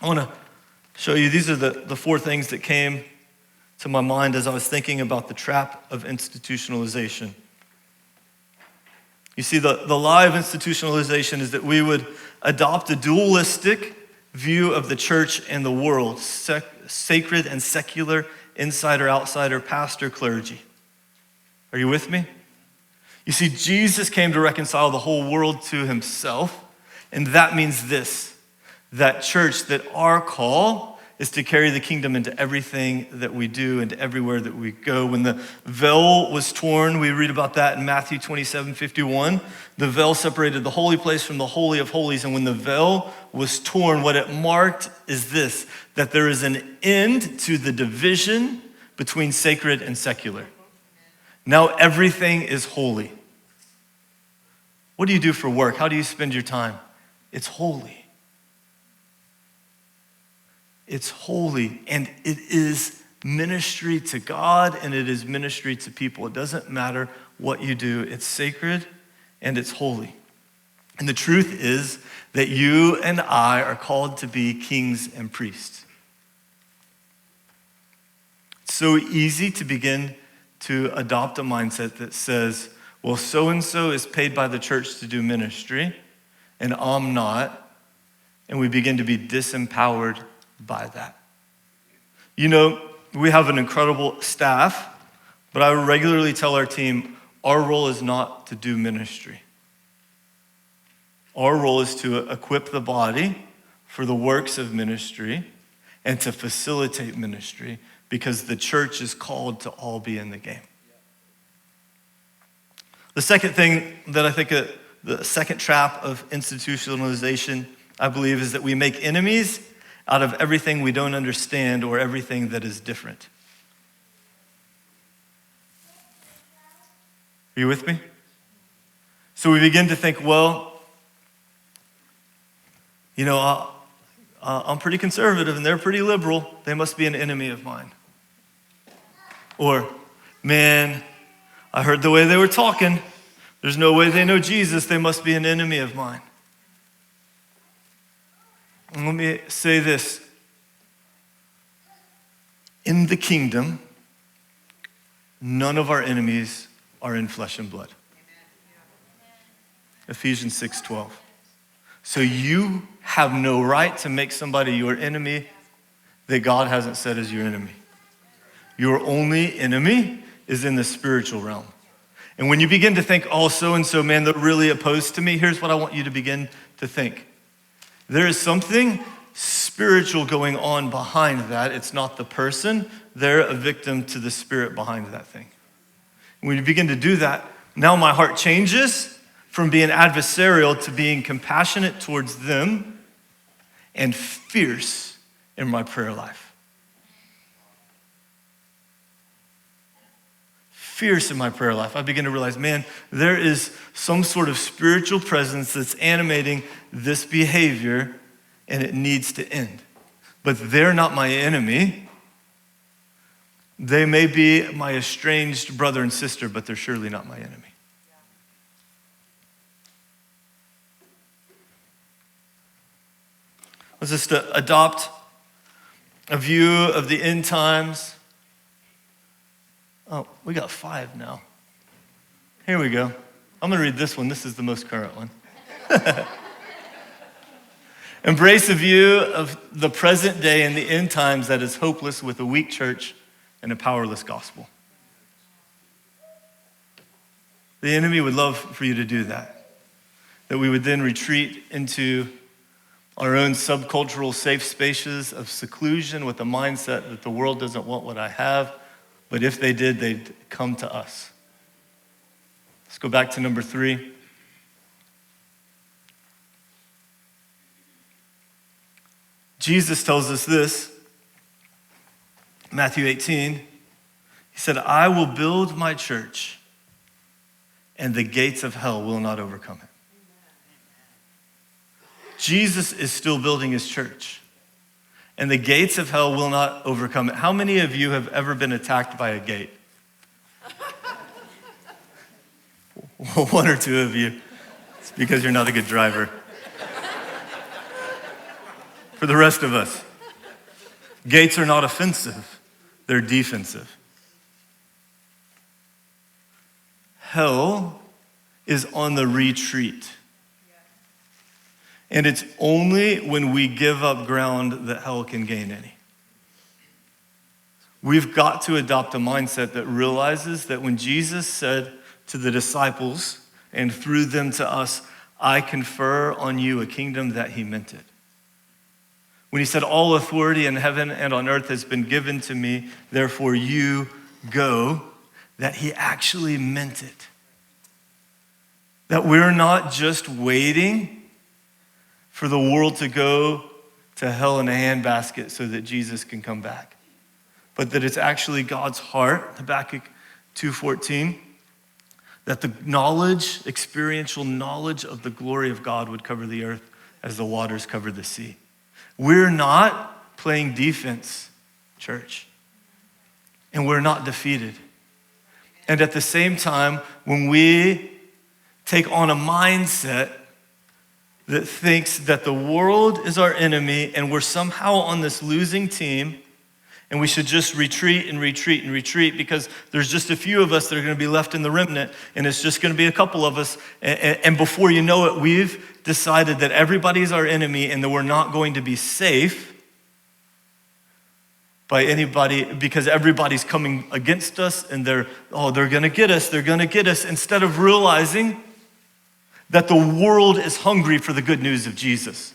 I want to show you, these are the four things that came to my mind as I was thinking about the trap of institutionalization. You see, the lie of institutionalization is that we would adopt a dualistic view of the church and the world, sacred and secular, insider, outsider, pastor, clergy. Are you with me? You see, Jesus came to reconcile the whole world to himself, and that means this, that church, that our call is to carry the kingdom into everything that we do and everywhere that we go. When the veil was torn, we read about that in Matthew 27:51. The veil separated the holy place from the holy of holies, and when the veil was torn, what it marked is this, that there is an end to the division between sacred and secular. Now everything is holy. What do you do for work? How do you spend your time? It's holy. It's holy, and it is ministry to God, and it is ministry to people. It doesn't matter what you do. It's sacred, and it's holy. And the truth is that you and I are called to be kings and priests. It's so easy to begin to adopt a mindset that says, well, so-and-so is paid by the church to do ministry, and I'm not, and we begin to be disempowered by that. You know, we have an incredible staff, but I regularly tell our team, our role is not to do ministry. Our role is to equip the body for the works of ministry and to facilitate ministry, because the church is called to all be in the game. The second thing that I think, the second trap of institutionalization, I believe, is that we make enemies out of everything we don't understand or everything that is different. Are you with me? So we begin to think, well, you know, I'm pretty conservative and they're pretty liberal. They must be an enemy of mine. Or, man, I heard the way they were talking. There's no way they know Jesus. They must be an enemy of mine. And let me say this. In the kingdom, none of our enemies are in flesh and blood. Ephesians 6:12. So you have no right to make somebody your enemy that God hasn't said is your enemy. Your only enemy is in the spiritual realm. And when you begin to think, oh, so-and-so, man, they're really opposed to me, here's what I want you to begin to think. There is something spiritual going on behind that. It's not the person. They're a victim to the spirit behind that thing. When you begin to do that, now my heart changes from being adversarial to being compassionate towards them and fierce in my prayer life. Fierce in my prayer life. I begin to realize, man, there is some sort of spiritual presence that's animating this behavior, and it needs to end. But they're not my enemy. They may be my estranged brother and sister, but they're surely not my enemy. Was this to adopt a view of the end times? Oh, we got 5 now. Here we go. I'm going to read this one. This is the most current one. Embrace a view of the present day and the end times that is hopeless with a weak church and a powerless gospel. The enemy would love for you to do that. That we would then retreat into our own subcultural safe spaces of seclusion with the mindset that the world doesn't want what I have, but if they did, they'd come to us. Let's go back to number 3. Jesus tells us this, Matthew 18. He said, I will build my church, and the gates of hell will not overcome it. Jesus is still building his church, and the gates of hell will not overcome it. How many of you have ever been attacked by a gate? 1 or 2 of you. It's because you're not a good driver. For for the rest of us. Gates are not offensive, they're defensive. Hell is on the retreat. And it's only when we give up ground that hell can gain any. We've got to adopt a mindset that realizes that when Jesus said to the disciples and through them to us, I confer on you a kingdom, that he meant it. When he said, all authority in heaven and on earth has been given to me, therefore you go, that he actually meant it. That we're not just waiting for the world to go to hell in a handbasket so that Jesus can come back, but that it's actually God's heart, Habakkuk 2:14, that the knowledge, experiential knowledge of the glory of God would cover the earth as the waters cover the sea. We're not playing defense, church, and we're not defeated. And at the same time, when we take on a mindset that thinks that the world is our enemy and we're somehow on this losing team and we should just retreat and retreat and retreat because there's just a few of us that are going to be left in the remnant and it's just going to be a couple of us. And before you know it, we've decided that everybody's our enemy and that we're not going to be safe by anybody because everybody's coming against us and they're going to get us, instead of realizing that the world is hungry for the good news of Jesus.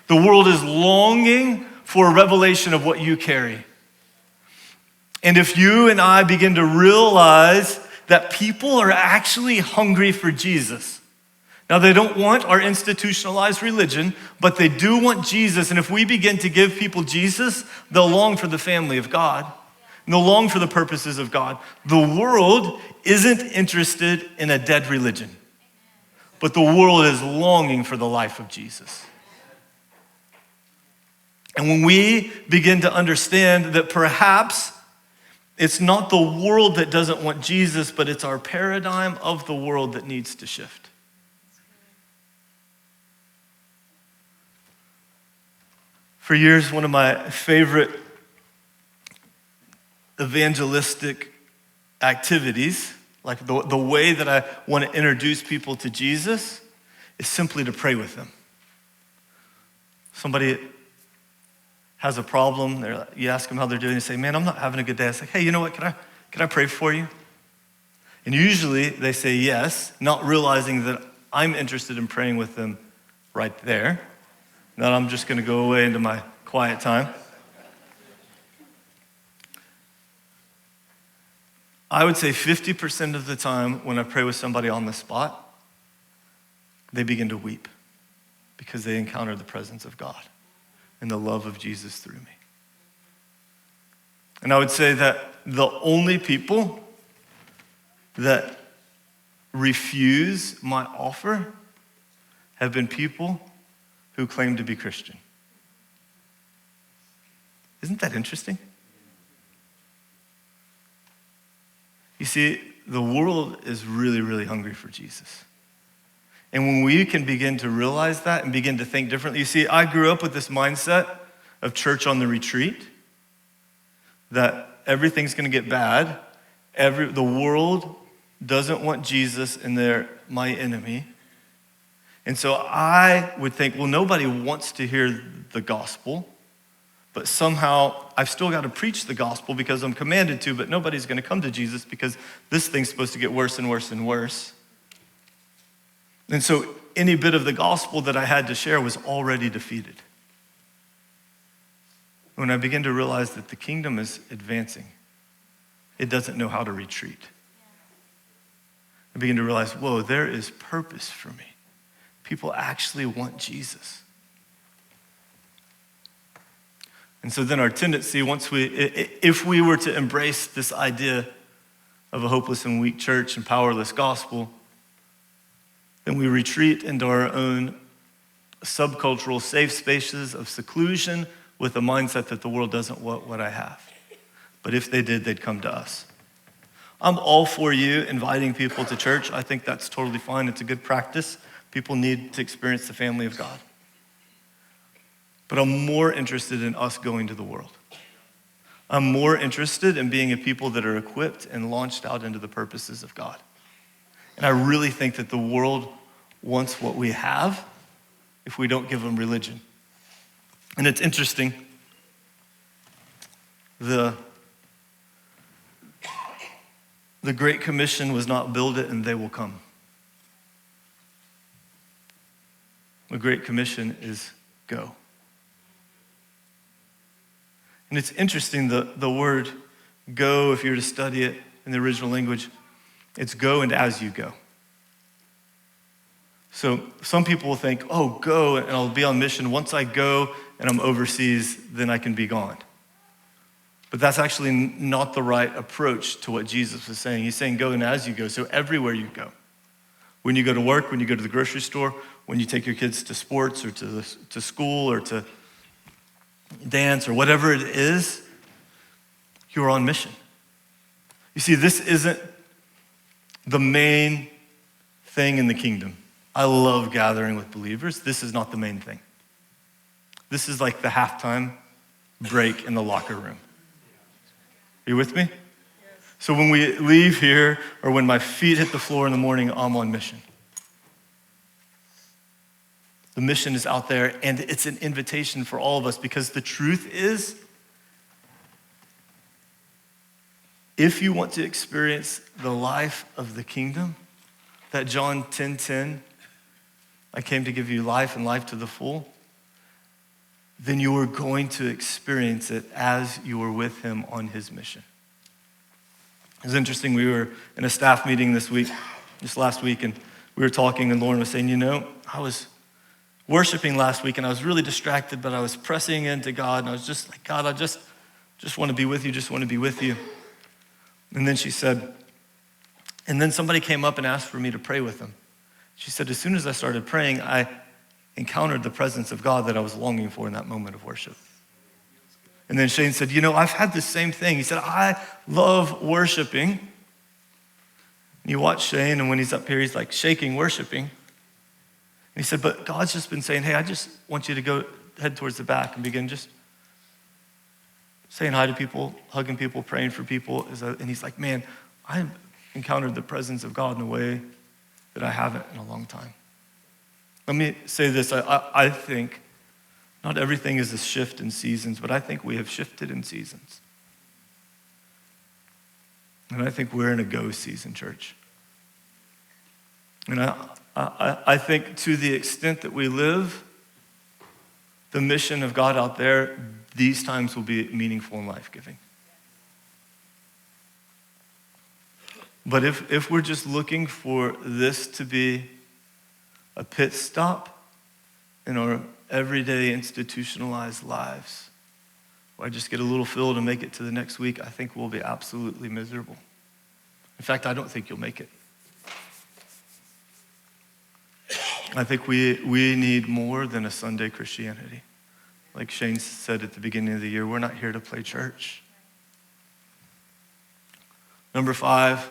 The world is longing for a revelation of what you carry. And if you and I begin to realize that people are actually hungry for Jesus. Now, they don't want our institutionalized religion, but they do want Jesus. And if we begin to give people Jesus, they'll long for the family of God. And they'll long for the purposes of God. The world isn't interested in a dead religion, but the world is longing for the life of Jesus. And when we begin to understand that perhaps it's not the world that doesn't want Jesus, but it's our paradigm of the world that needs to shift. For years, one of my favorite evangelistic activities, like the way that I want to introduce people to Jesus, is simply to pray with them. Somebody has a problem, you ask them how they're doing, and say, man, I'm not having a good day. I say, hey, you know what, can I pray for you? And usually they say yes, not realizing that I'm interested in praying with them right there. Now I'm just gonna go away into my quiet time. I would say 50% of the time when I pray with somebody on the spot, they begin to weep because they encounter the presence of God and the love of Jesus through me. And I would say that the only people that refuse my offer have been people who claim to be Christian. Isn't that interesting? You see, the world is really, really hungry for Jesus. And when we can begin to realize that and begin to think differently, you see, I grew up with this mindset of church on the retreat, that everything's gonna get bad. The world doesn't want Jesus and they're my enemy. And so I would think, well, nobody wants to hear the gospel, but somehow I've still got to preach the gospel because I'm commanded to, but nobody's going to come to Jesus because this thing's supposed to get worse and worse and worse. And so any bit of the gospel that I had to share was already defeated. When I begin to realize that the kingdom is advancing, it doesn't know how to retreat. I begin to realize, whoa, there is purpose for me. People actually want Jesus. And so then our tendency, if we were to embrace this idea of a hopeless and weak church and powerless gospel, then we retreat into our own subcultural safe spaces of seclusion with a mindset that the world doesn't want what I have. But if they did, they'd come to us. I'm all for you inviting people to church. I think that's totally fine. It's a good practice. People need to experience the family of God. But I'm more interested in us going to the world. I'm more interested in being a people that are equipped and launched out into the purposes of God. And I really think that the world wants what we have if we don't give them religion. And it's interesting, the Great Commission was not build it and they will come. The Great Commission is go. And it's interesting, the word go, if you were to study it in the original language, it's go and as you go. So some people will think, oh, go and I'll be on mission. Once I go and I'm overseas, then I can be gone. But that's actually not the right approach to what Jesus was saying. He's saying go and as you go, so everywhere you go. When you go to work, when you go to the grocery store, when you take your kids to sports or to school or to dance or whatever it is, you're on mission. You see, this isn't the main thing in the kingdom. I love gathering with believers. This is not the main thing. This is like the halftime break in the locker room. Are you with me? Yes. So when we leave here, or when my feet hit the floor in the morning, I'm on mission. The mission is out there, and it's an invitation for all of us, because the truth is, if you want to experience the life of the kingdom, that John 10:10, I came to give you life and life to the full, then you are going to experience it as you are with him on his mission. It was interesting, we were in a staff meeting this last week, and we were talking, and Lauren was saying, I was worshiping last week, and I was really distracted, but I was pressing into God, and I was just like, God, I just want to be with you, just want to be with you. And then she said, and then somebody came up and asked for me to pray with them. She said, as soon as I started praying, I encountered the presence of God that I was longing for in that moment of worship. And then Shane said, I've had the same thing. He said, I love worshiping. And you watch Shane, and when he's up here, he's like shaking, worshiping. And he said, but God's just been saying, hey, I just want you to head towards the back and begin just saying hi to people, hugging people, praying for people. And he's like, man, I encountered the presence of God in a way that I haven't in a long time. Let me say this, I think not everything is a shift in seasons, but I think we have shifted in seasons. And I think we're in a go season, church. And I think to the extent that we live the mission of God out there, these times will be meaningful and life-giving. But if we're just looking for this to be a pit stop in our everyday institutionalized lives, where I just get a little fill to make it to the next week, I think we'll be absolutely miserable. In fact, I don't think you'll make it. I think we need more than a Sunday Christianity. Like Shane said at the beginning of the year, we're not here to play church. Number 5,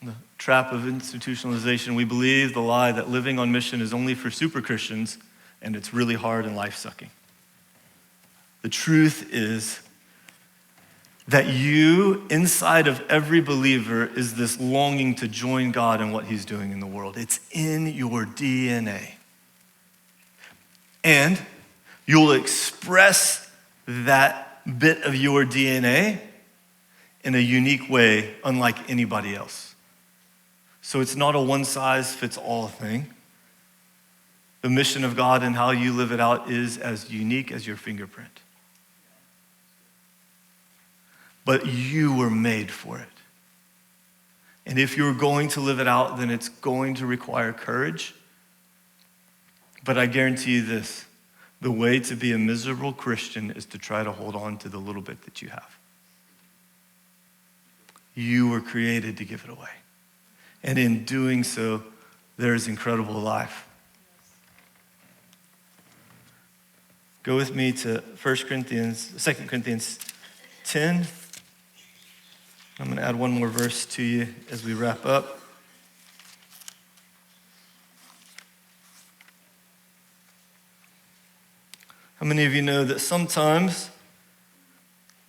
the trap of institutionalization. We believe the lie that living on mission is only for super Christians, and it's really hard and life-sucking. The truth is that you, inside of every believer, is this longing to join God in what he's doing in the world. It's in your DNA. And you'll express that bit of your DNA in a unique way, unlike anybody else. So it's not a one-size-fits-all thing. The mission of God and how you live it out is as unique as your fingerprint. But you were made for it. And if you're going to live it out, then it's going to require courage. But I guarantee you this, the way to be a miserable Christian is to try to hold on to the little bit that you have. You were created to give it away. And in doing so, there is incredible life. Go with me to 2 Corinthians 10. I'm going to add one more verse to you as we wrap up. How many of you know that sometimes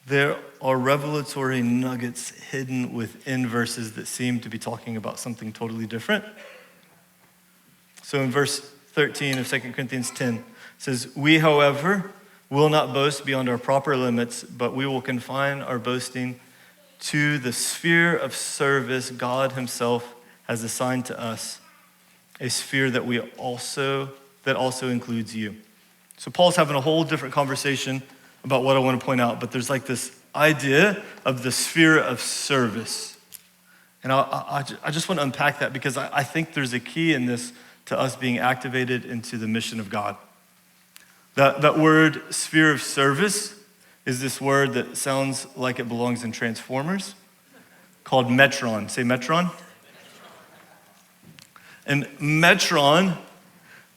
there are revelatory nuggets hidden within verses that seem to be talking about something totally different? So in verse 13 of 2 Corinthians 10, it says, "We, however, will not boast beyond our proper limits, but we will confine our boasting to the sphere of service God himself has assigned to us, a sphere that also includes you." So Paul's having a whole different conversation about what I want to point out, but there's like this idea of the sphere of service. And I just want to unpack that because I think there's a key in this to us being activated into the mission of God. That word sphere of service is this word that sounds like it belongs in Transformers, called metron. Say metron. And metron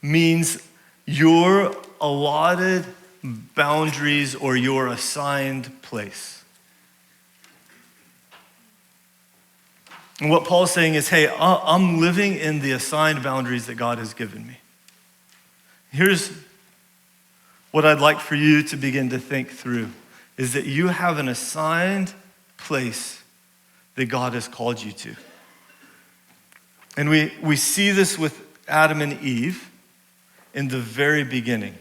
means your allotted boundaries or your assigned place. And what Paul's saying is, hey, I'm living in the assigned boundaries that God has given me. Here's what I'd like for you to begin to think through, is that you have an assigned place that God has called you to. And we see this with Adam and Eve in the very beginning.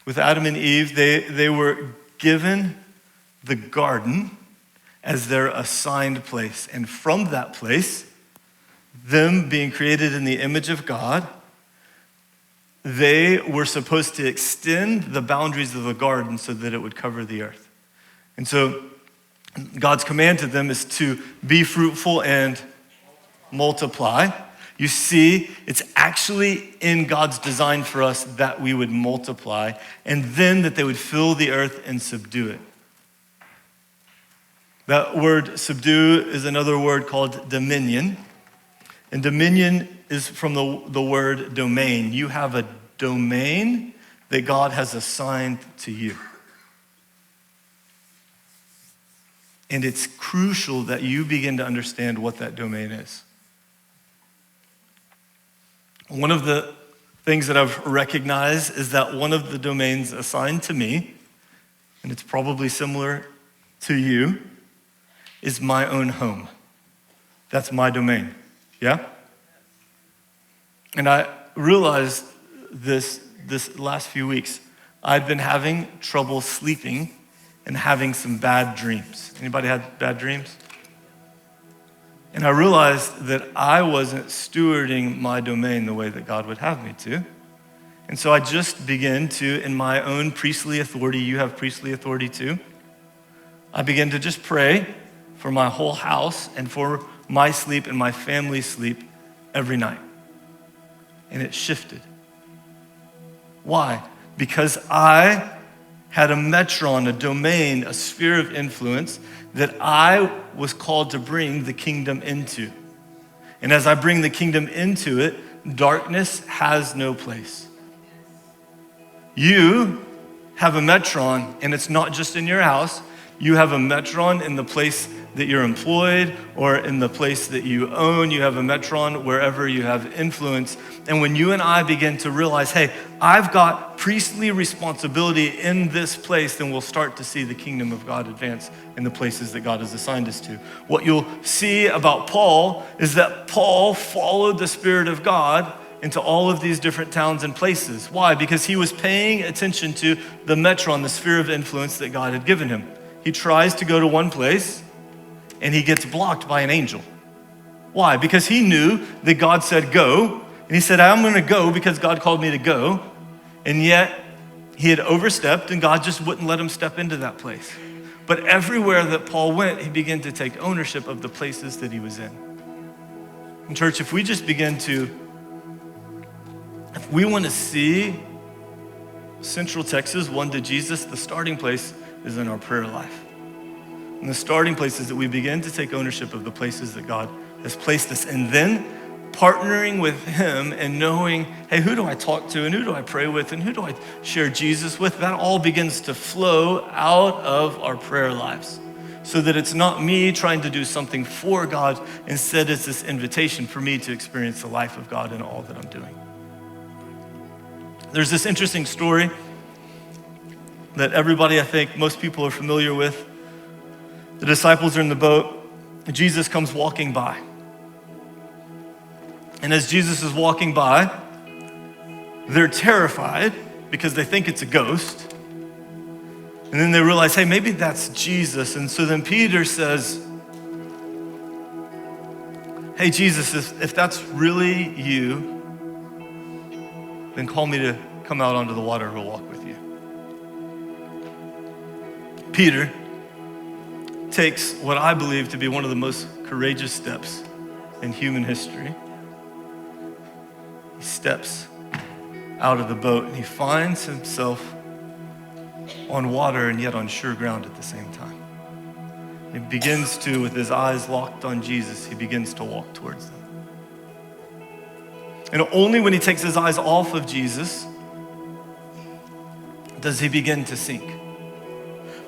With Adam and Eve, they were given the garden as their assigned place. And from that place, them being created in the image of God, they were supposed to extend the boundaries of the garden so that it would cover the earth. And so God's command to them is to be fruitful and multiply. You see, it's actually in God's design for us that we would multiply and then that they would fill the earth and subdue it. That word subdue is another word called dominion. And dominion is from the word domain. You have a domain that God has assigned to you. And it's crucial that you begin to understand what that domain is. One of the things that I've recognized is that one of the domains assigned to me, and it's probably similar to you, is my own home. That's my domain, yeah? And I realized this last few weeks, I'd been having trouble sleeping and having some bad dreams. Anybody had bad dreams? And I realized that I wasn't stewarding my domain the way that God would have me to. And so I just began to, in my own priestly authority, you have priestly authority too, I began to just pray for my whole house and for my sleep and my family's sleep every night. And it shifted. Why? Because I had a metron, a domain, a sphere of influence that I was called to bring the kingdom into. And as I bring the kingdom into it, darkness has no place. You have a metron, and it's not just in your house. You have a metron in the place that you're employed or in the place that you own. You have a metron wherever you have influence. And when you and I begin to realize, hey, I've got priestly responsibility in this place, then we'll start to see the kingdom of God advance in the places that God has assigned us to. What you'll see about Paul is that Paul followed the Spirit of God into all of these different towns and places. Why? Because he was paying attention to the metron, the sphere of influence that God had given him. He tries to go to one place and he gets blocked by an angel. Why? Because he knew that God said go, and he said, I'm gonna go because God called me to go, and yet he had overstepped and God just wouldn't let him step into that place. But everywhere that Paul went, he began to take ownership of the places that he was in. And church, if we just begin to, if we wanna see Central Texas one to Jesus, the starting place is in our prayer life. And the starting place is that we begin to take ownership of the places that God has placed us, and then partnering with him and knowing, hey, who do I talk to and who do I pray with and who do I share Jesus with? That all begins to flow out of our prayer lives so that it's not me trying to do something for God. Instead, it's this invitation for me to experience the life of God in all that I'm doing. There's this interesting story that everybody, I think, most people are familiar with. The disciples are in the boat, and Jesus comes walking by. And as Jesus is walking by, they're terrified because they think it's a ghost. And then they realize, hey, maybe that's Jesus. And so then Peter says, hey, Jesus, if that's really you, then call me to come out onto the water and we'll walk with you. Peter takes what I believe to be one of the most courageous steps in human history. He steps out of the boat and he finds himself on water and yet on sure ground at the same time. He begins to, with his eyes locked on Jesus, he begins to walk towards them. And only when he takes his eyes off of Jesus does he begin to sink.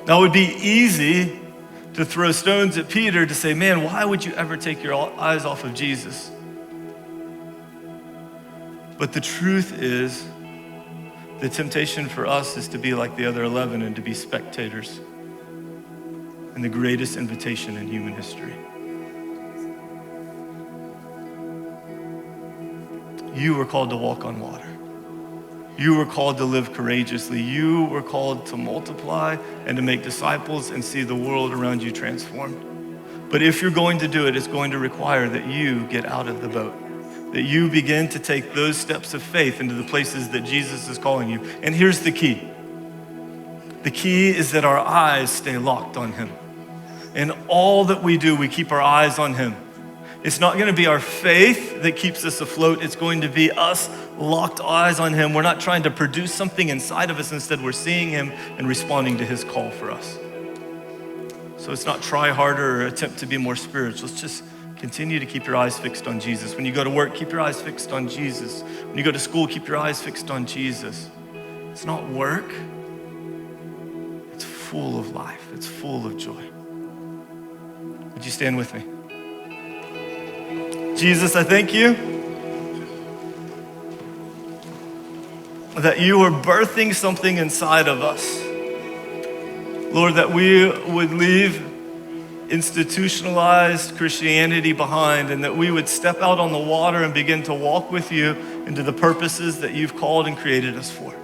Now it would be easy to throw stones at Peter to say, man, why would you ever take your eyes off of Jesus? But the truth is, the temptation for us is to be like the other 11 and to be spectators in the greatest invitation in human history. You were called to walk on water. You were called to live courageously. You were called to multiply and to make disciples and see the world around you transformed. But if you're going to do it, it's going to require that you get out of the boat, that you begin to take those steps of faith into the places that Jesus is calling you. And here's the key. The key is that our eyes stay locked on him. In all that we do, we keep our eyes on him. It's not going to be our faith that keeps us afloat. It's going to be us locked eyes on him. We're not trying to produce something inside of us. Instead, we're seeing him and responding to his call for us. So it's not try harder or attempt to be more spiritual. It's just continue to keep your eyes fixed on Jesus. When you go to work, keep your eyes fixed on Jesus. When you go to school, keep your eyes fixed on Jesus. It's not work. It's full of life. It's full of joy. Would you stand with me? Jesus, I thank you that you are birthing something inside of us. Lord, that we would leave institutionalized Christianity behind and that we would step out on the water and begin to walk with you into the purposes that you've called and created us for.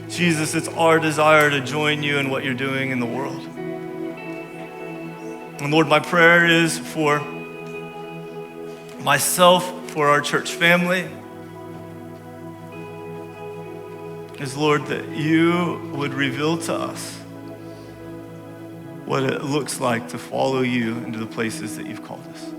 Jesus, it's our desire to join you in what you're doing in the world. And Lord, my prayer is for myself, for our church family, is, Lord, that you would reveal to us what it looks like to follow you into the places that you've called us.